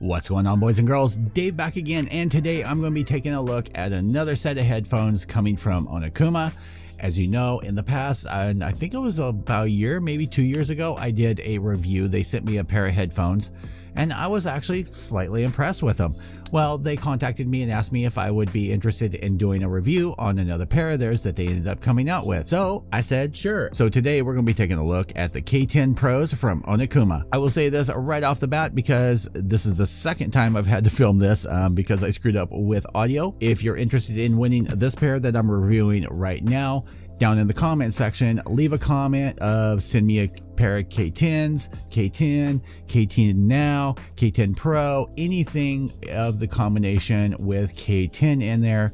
What's going on, boys and girls? Dave back again, and today I'm going to be taking a look at another set of headphones coming from ONIKUMA. As you know, in the past, and I think it was about a year, maybe 2 years ago, I did a review. They sent me a pair of headphones, and I was actually slightly impressed with them. Well, they contacted me and asked me if I would be interested in doing a review on another pair of theirs that they ended up coming out with. So I said, sure. So today we're going to be taking a look at the K10 Pros from ONIKUMA. I will say this right off the bat because this is the second time I've had to film this because I screwed up with audio. If you're interested in winning this pair that I'm reviewing right now, down in the comment section, leave a comment of send me a pair of K10s, K10 Now, K10 Pro, anything of the combination with K10 in there.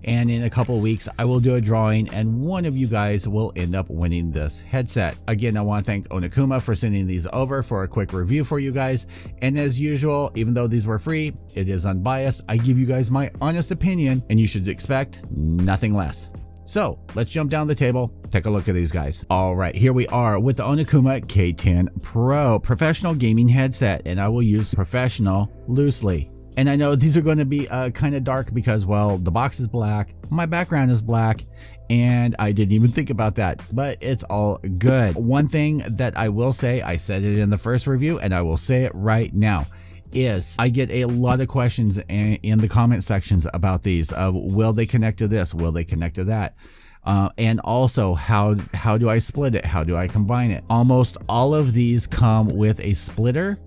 And in a couple of weeks, I will do a drawing and one of you guys will end up winning this headset. Again, I want to thank ONIKUMA for sending these over for a quick review for you guys. And as usual, even though these were free, it is unbiased. I give you guys my honest opinion and you should expect nothing less. So let's jump down the table, take a look at these guys. All right, here we are with the ONIKUMA K10 Pro professional gaming headset, and I will use professional loosely. And I know these are going to be kind of dark because, well, the box is black, my background is black, and I didn't even think about that, but it's all good. One thing that I will say, I said it in the first review and I will say it right now, is I get a lot of questions in the comment sections about these of will they connect to this, will they connect to that, and also how do I split it, how do I combine it. Almost all of these come with a splitter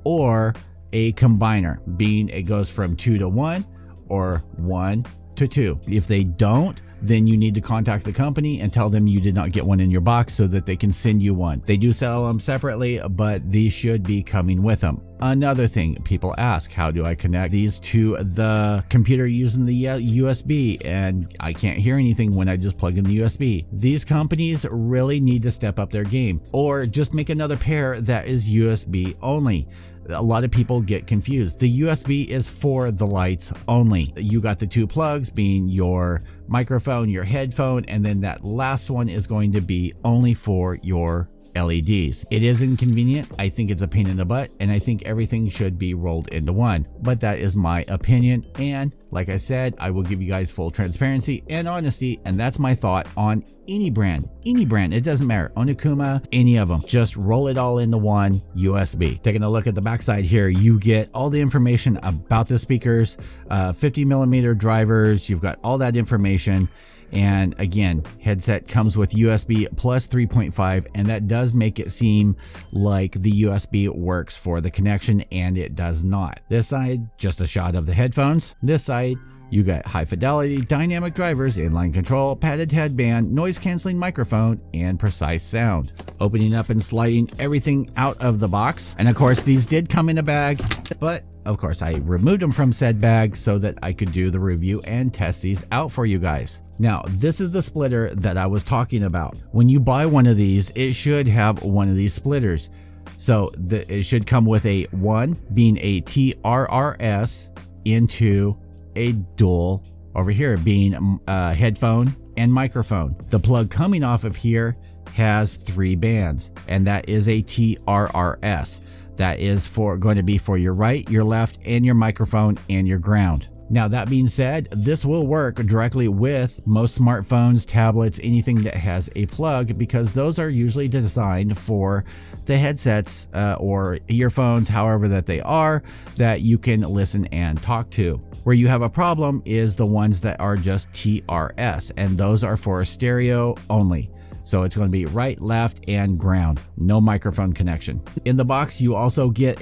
or a combiner, being it goes from 2 to 1 or 1 to 2. If they don't, then you need to contact the company and tell them you did not get one in your box so that they can send you one. They do sell them separately, but these should be coming with them. Another thing people ask, how do I connect these to the computer using the USB? And I can't hear anything when I just plug in the USB. These companies really need to step up their game or just make another pair that is USB only. A lot of people get confused. The USB is for the lights only. You got the two plugs being your microphone, your headphone, and then that last one is going to be only for your LEDs. It is inconvenient. I think it's a pain in the butt, and I think everything should be rolled into one. But that is my opinion, and like I said, I will give you guys full transparency and honesty, and that's my thought on any brand. It doesn't matter. ONIKUMA, any of them. Just roll it all into one USB. Taking a look at the backside here, you get all the information about the speakers, 50mm drivers. You've got all that information. And again, headset comes with USB plus 3.5, and that does make it seem like the USB works for the connection, and it does not. This side, just a shot of the headphones. This side, you got high fidelity dynamic drivers, inline control, padded headband, noise canceling microphone, and precise sound. Opening up and sliding everything out of the box. And of course, these did come in a bag, but of course I removed them from said bag so that I could do the review and test these out for you guys. Now, this is the splitter that I was talking about. When you buy one of these, it should have one of these splitters. So it should come with a one being a TRRS into a dual over here being headphone and microphone. The plug coming off of here has 3 bands, and that is a TRRS. That is going to be for your right, your left, and your microphone and your ground. Now, that being said, this will work directly with most smartphones, tablets, anything that has a plug, because those are usually designed for the headsets or earphones, however that they are, that you can listen and talk to. Where you have a problem is the ones that are just TRS, and those are for stereo only. So it's going to be right, left, and ground. No microphone connection. In the box, you also get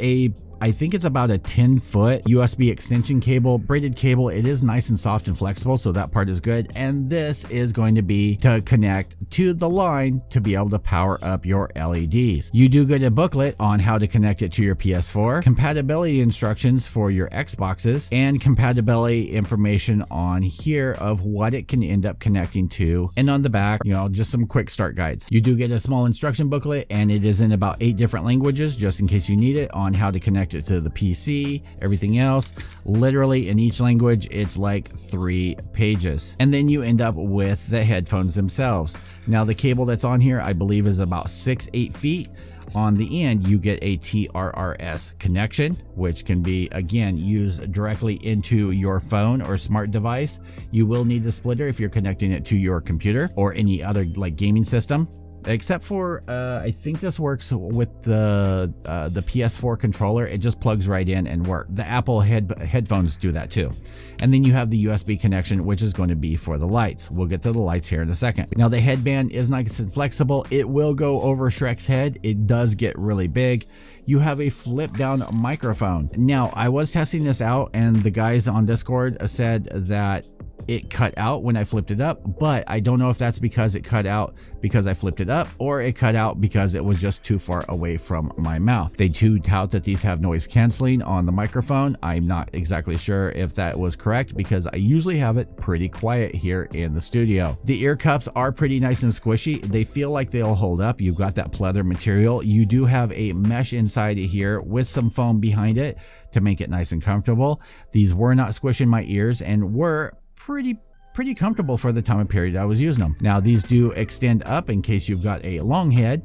I think it's about a 10-foot USB extension cable, braided cable. It is nice and soft and flexible, so that part is good. And this is going to be to connect to the line to be able to power up your LEDs. You do get a booklet on how to connect it to your PS4, compatibility instructions for your Xboxes, and compatibility information on here of what it can end up connecting to. And on the back, just some quick start guides. You do get a small instruction booklet, and it is in about 8 different languages, just in case you need it, on how to connect it to the PC, everything else. Literally in each language, it's like 3 pages. And then you end up with the headphones themselves. Now, the cable that's on here, I believe, is about 6-8 feet. On the end, you get a TRRS connection, which can be, again, used directly into your phone or smart device. You will need a splitter if you're connecting it to your computer or any other like gaming system. Except for, I think this works with the PS4 controller. It just plugs right in and works. The Apple headphones do that too. And then you have the USB connection, which is going to be for the lights. We'll get to the lights here in a second. Now the headband is nice and flexible. It will go over Shrek's head. It does get really big. You have a flip down microphone. Now I was testing this out and the guys on Discord said that it cut out when I flipped it up, but I don't know if that's because it cut out because I flipped it up or it cut out because it was just too far away from my mouth. They do tout that these have noise canceling on the microphone. I'm not exactly sure if that was correct because I usually have it pretty quiet here in the studio. The ear cups are pretty nice and squishy. They feel like they'll hold up. You've got that pleather material. You do have a mesh inside here with some foam behind it to make it nice and comfortable. These were not squishing my ears and were pretty comfortable for the time and period I was using them. Now these do extend up in case you've got a long head.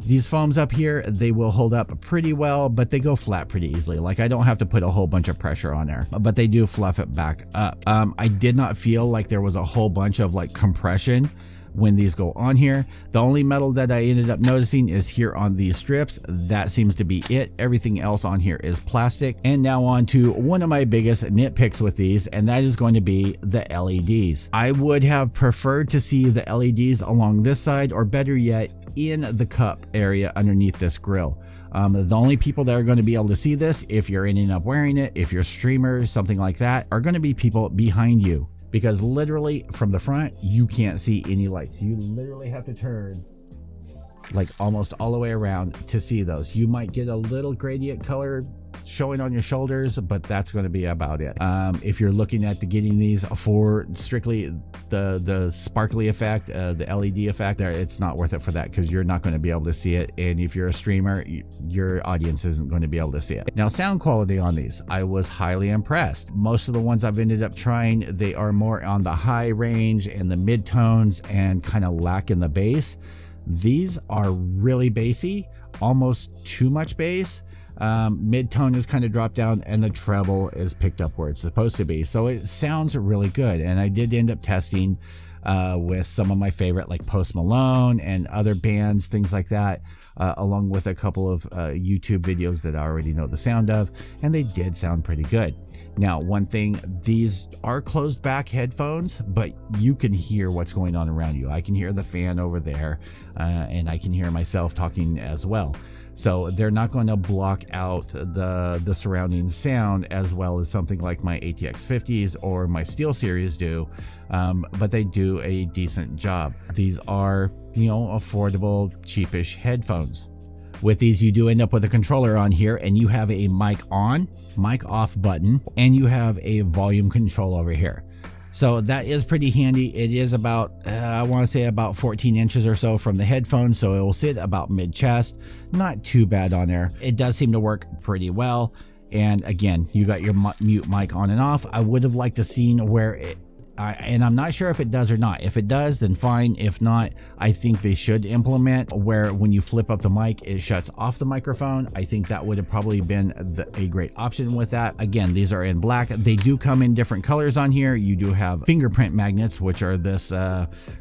These foams up here, they will hold up pretty well, but they go flat pretty easily. Like I don't have to put a whole bunch of pressure on there, but they do fluff it back up. I did not feel like there was a whole bunch of like compression when these go on here. The only metal that I ended up noticing is here on these strips. That seems to be it. Everything else on here is plastic. And now on to one of my biggest nitpicks with these, and that is going to be the LEDs. I would have preferred to see the LEDs along this side, or better yet, in the cup area underneath this grill. The only people that are going to be able to see this, if you're ending up wearing it, if you're a streamer, something like that, are going to be people behind you. Because literally from the front, you can't see any lights. You literally have to turn like almost all the way around to see those. You might get a little gradient color showing on your shoulders, but that's going to be about it. If you're looking at getting these for strictly the sparkly effect, the LED effect, it's not worth it for that because you're not going to be able to see it. And if you're a streamer, your audience isn't going to be able to see it. Now, sound quality on these, I was highly impressed. Most of the ones I've ended up trying, they are more on the high range and the mid tones and kind of lack in the bass. These are really bassy, almost too much bass. Mid-tone is kind of dropped down and the treble is picked up where it's supposed to be. So it sounds really good. And I did end up testing with some of my favorite like Post Malone and other bands, things like that, along with a couple of YouTube videos that I already know the sound of, and they did sound pretty good. Now, one thing, these are closed back headphones, but you can hear what's going on around you. I can hear the fan over there, and I can hear myself talking as well. So they're not going to block out the surrounding sound as well as something like my ATX 50s or my Steel Series do, but they do a decent job. These are, you know, affordable, cheapish headphones. With these, you do end up with a controller on here, and you have a mic on, mic off button, and you have a volume control over here. So that is pretty handy. It is about, I want to say about 14 inches or so from the headphones, so it will sit about mid-chest. Not too bad on there. It does seem to work pretty well. And again, you got your mute mic on and off. I would have liked to seen where it, and I'm not sure if it does or not. If it does, then fine. If not, I think they should implement where when you flip up the mic, it shuts off the microphone. I think that would have probably been a great option with that. Again, these are in black. They do come in different colors on here. You do have fingerprint magnets, which are this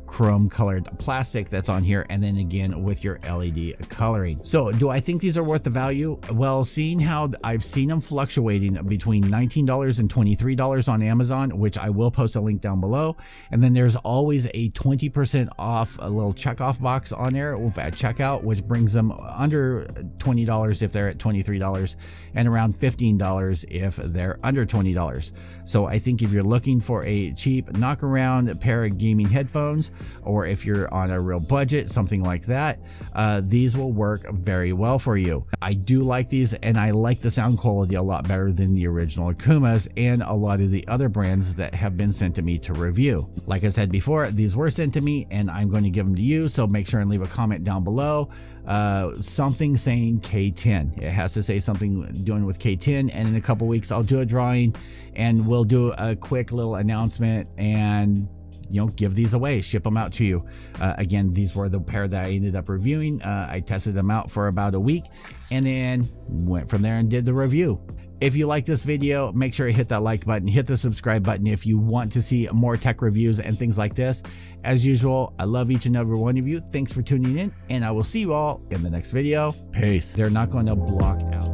chrome colored plastic that's on here, and then again with your LED coloring. So do I think these are worth the value? Well, seeing how I've seen them fluctuating between $19 and $23 on Amazon, which I will post a link down below, and then there's always a 20% off, a little checkoff box on there at checkout, which brings them under $20 if they're at $23 and around $15 if they're under $20. So I think if you're looking for a cheap knock around pair of gaming headphones, or if you're on a real budget, something like that, these will work very well for you. I do like these, and I like the sound quality a lot better than the original ONIKUMAs and a lot of the other brands that have been sent to me to review. Like I said before, these were sent to me and I'm going to give them to you, so make sure and leave a comment down below, something saying K10. It has to say something doing with K10, and in a couple weeks I'll do a drawing and we'll do a quick little announcement and give these away, ship them out to you. Again, these were the pair that I ended up reviewing. I tested them out for about a week and then went from there and did the review. If you like this video, make sure you hit that like button, hit the subscribe button if you want to see more tech reviews and things like this. As usual, I love each and every one of you. Thanks for tuning in, and I will see you all in the next video. Peace. They're not going to block out.